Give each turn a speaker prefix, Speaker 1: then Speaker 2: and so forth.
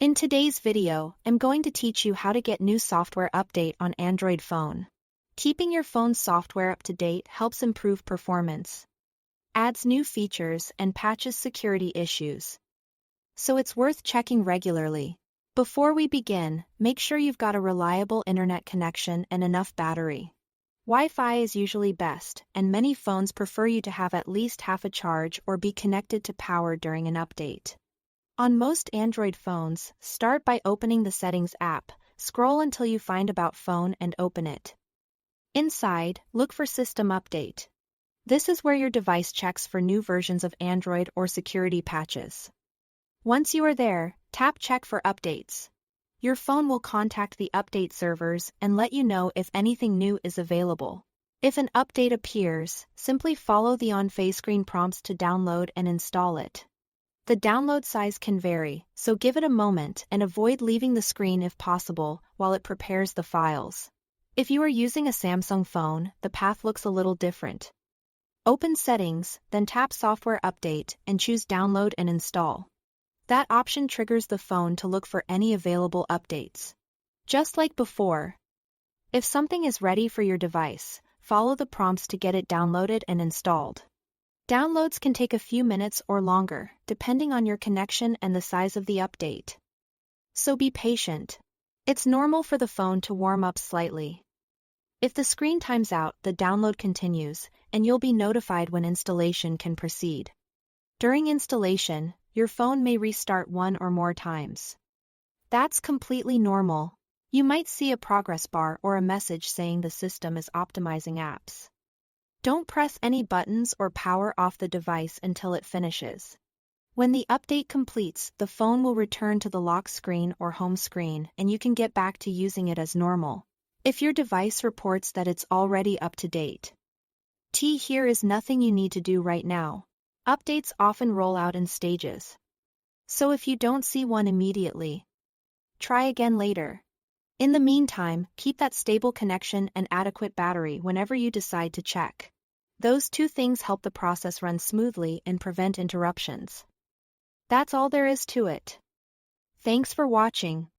Speaker 1: In today's video, I'm going to teach you how to get new software update on Android phone. Keeping your phone's software up to date helps improve performance, adds new features, and patches security issues. So it's worth checking regularly. Before we begin, make sure you've got a reliable internet connection and enough battery. Wi-Fi is usually best, and many phones prefer you to have at least half a charge or be connected to power during an update. On most Android phones, start by opening the Settings app, scroll until you find About Phone and open it. Inside, look for System Update. This is where your device checks for new versions of Android or security patches. Once you are there, tap Check for Updates. Your phone will contact the update servers and let you know if anything new is available. If an update appears, simply follow the on-face screen prompts to download and install it. The download size can vary, so give it a moment and avoid leaving the screen if possible while it prepares the files. If you are using a Samsung phone, the path looks a little different. Open Settings, then tap Software Update and choose Download and Install. That option triggers the phone to look for any available updates. Just like before, if something is ready for your device, follow the prompts to get it downloaded and installed. Downloads can take a few minutes or longer, depending on your connection and the size of the update. So be patient. It's normal for the phone to warm up slightly. If the screen times out, the download continues, and you'll be notified when installation can proceed. During installation, your phone may restart one or more times. That's completely normal. You might see a progress bar or a message saying the system is optimizing apps. Don't press any buttons or power off the device until it finishes. When the update completes, the phone will return to the lock screen or home screen and you can get back to using it as normal. If your device reports that it's already up to date, here is nothing you need to do right now. Updates often roll out in stages. So if you don't see one immediately, try again later. In the meantime, keep that stable connection and adequate battery whenever you decide to check. Those two things help the process run smoothly and prevent interruptions. That's all there is to it. Thanks for watching.